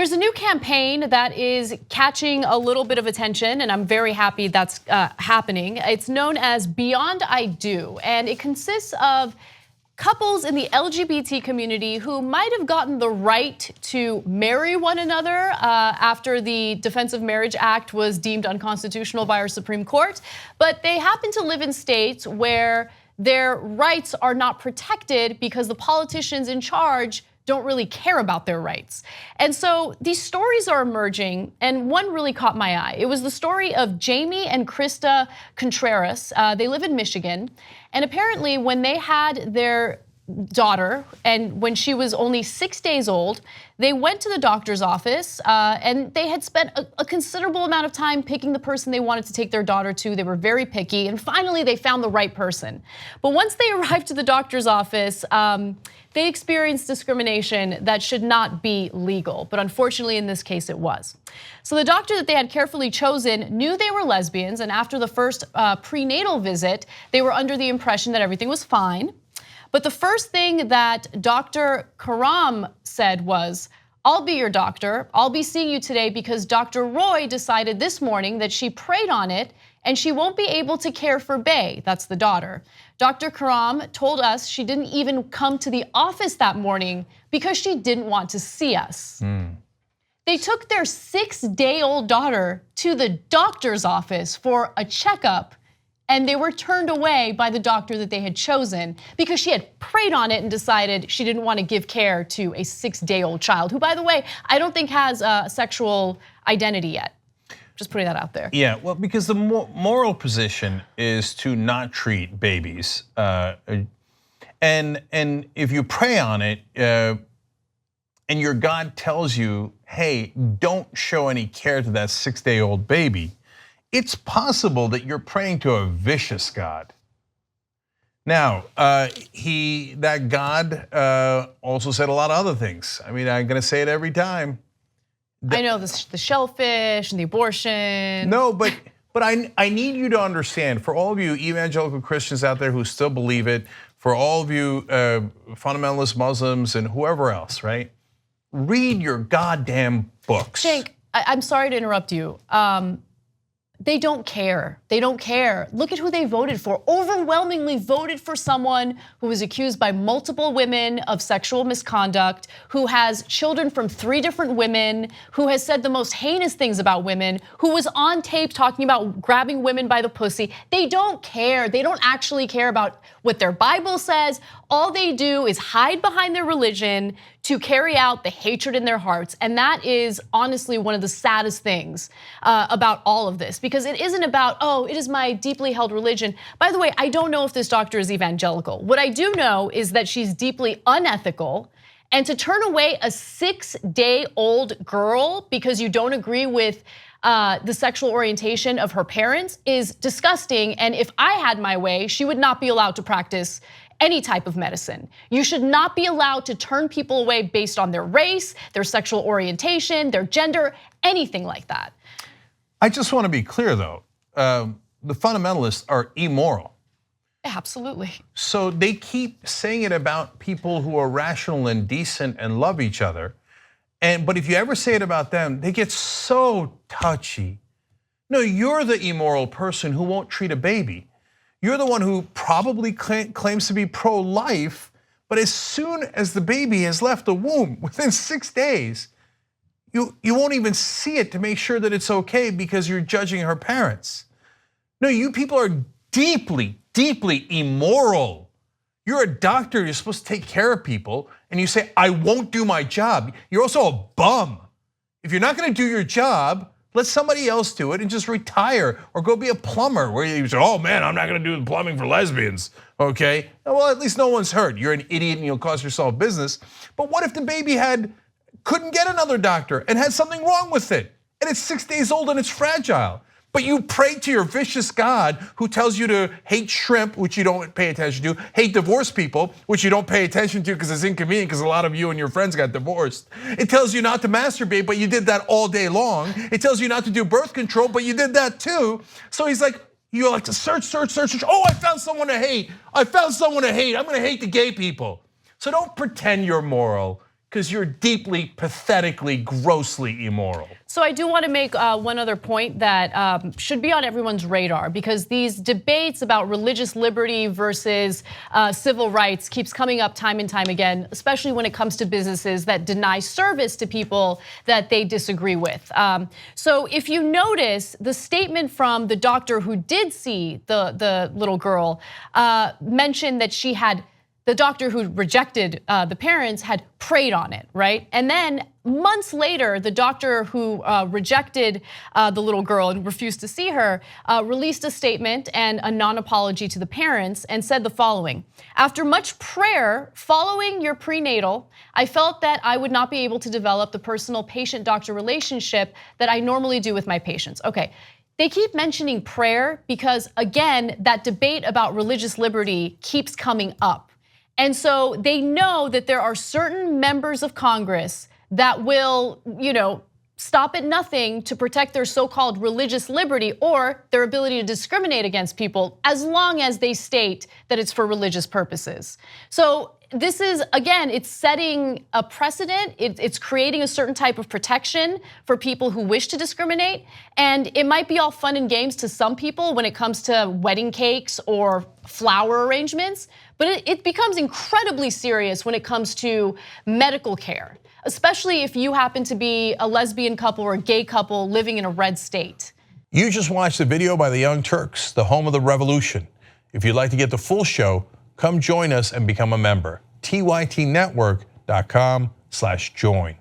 There's a new campaign that is catching a little bit of attention, and I'm very happy that's happening. It's known as Beyond I Do, and it consists of couples in the LGBT community who might have gotten the right to marry one another after the Defense of Marriage Act was deemed unconstitutional by our Supreme Court, but they happen to live in states where their rights are not protected because the politicians in charge don't really care about their rights. And so these stories are emerging, and one really caught my eye. It was the story of Jami and Krista Contreras. They live in Michigan, and apparently when they had their daughter, and when she was only 6 days old, they went to the doctor's office and they had spent a considerable amount of time picking the person they wanted to take their daughter to. They were very picky, and finally they found the right person. But once they arrived to the doctor's office, they experienced discrimination that should not be legal, but unfortunately in this case it was. So the doctor that they had carefully chosen knew they were lesbians, and after the first prenatal visit, they were under the impression that everything was fine. But the first thing that Dr. Karam said was, "I'll be your doctor. I'll be seeing you today because Dr. Roi decided this morning that she prayed on it and she won't be able to care for Bay," that's the daughter. Dr. Karam told us she didn't even come to the office that morning because she didn't want to see us. They took their 6-day-old daughter to the doctor's office for a checkup, and they were turned away by the doctor that they had chosen because she had prayed on it and decided she didn't want to give care to a 6-day-old child, who, by the way, I don't think has a sexual identity yet. Just putting that out there. Yeah, well, because the moral position is to not treat babies. And if you pray on it, and your God tells you, hey, don't show any care to that 6-day-old baby, it's possible that you're praying to a vicious God. Now, that God also said a lot of other things. I mean, I'm gonna say it every time. I know the shellfish and the abortion. No, but I need you to understand, for all of you evangelical Christians out there who still believe it, for all of you fundamentalist Muslims and whoever else, right? Read your goddamn books. Jake, I'm sorry to interrupt you. They don't care. They don't care. Look at who they voted for. Overwhelmingly voted for someone who was accused by multiple women of sexual misconduct, who has children from 3 different women, who has said the most heinous things about women, who was on tape talking about grabbing women by the pussy. They don't care. They don't actually care about what their Bible says. All they do is hide behind their religion to carry out the hatred in their hearts. And that is honestly one of the saddest things about all of this, because it isn't about, oh, it is my deeply held religion. By the way, I don't know if this doctor is evangelical. What I do know is that she's deeply unethical, and to turn away a 6-day-old girl because you don't agree with the sexual orientation of her parents is disgusting. And if I had my way, she would not be allowed to practice any type of medicine. You should not be allowed to turn people away based on their race, their sexual orientation, their gender, anything like that. I just want to be clear though, the fundamentalists are immoral. Absolutely. So they keep saying it about people who are rational and decent and love each other. But if you ever say it about them, they get so touchy. No, you're the immoral person who won't treat a baby. You're the one who probably claims to be pro-life, but as soon as the baby has left the womb, within 6 days, you won't even see it to make sure that it's okay because you're judging her parents. No, you people are deeply, deeply immoral. You're a doctor, you're supposed to take care of people, and you say, I won't do my job. You're also a bum. If you're not gonna do your job, let somebody else do it and just retire or go be a plumber, where you say, oh man, I'm not gonna do the plumbing for lesbians, okay? Well, at least no one's hurt. You're an idiot and you'll cost yourself business. But what if the baby couldn't get another doctor and had something wrong with it, and it's 6 days old and it's fragile? But you pray to your vicious God who tells you to hate shrimp, which you don't pay attention to, hate divorced people, which you don't pay attention to because it's inconvenient because a lot of you and your friends got divorced. It tells you not to masturbate, but you did that all day long. It tells you not to do birth control, but you did that too. So he's like, you like to search. Oh, I found someone to hate. I'm gonna hate the gay people. So don't pretend you're moral. because you're deeply, pathetically, grossly immoral. So I do want to make one other point that should be on everyone's radar, because these debates about religious liberty versus civil rights keeps coming up time and time again, especially when it comes to businesses that deny service to people that they disagree with. So if you notice, the statement from the doctor who did see the little girl mentioned that the doctor who rejected the parents had prayed on it, right? And then months later, the doctor who rejected the little girl and refused to see her released a statement and a non-apology to the parents and said the following: "After much prayer following your prenatal, I felt that I would not be able to develop the personal patient-doctor relationship that I normally do with my patients." Okay. They keep mentioning prayer because, again, that debate about religious liberty keeps coming up. And so they know that there are certain members of Congress that will, stop at nothing to protect their so-called religious liberty or their ability to discriminate against people, as long as they state that it's for religious purposes. So this is, again, it's setting a precedent. It's creating a certain type of protection for people who wish to discriminate. And it might be all fun and games to some people when it comes to wedding cakes or flower arrangements, but it becomes incredibly serious when it comes to medical care, especially if you happen to be a lesbian couple or a gay couple living in a red state. You just watched the video by the Young Turks, the home of the revolution. If you'd like to get the full show, come join us and become a member. tytnetwork.com/join.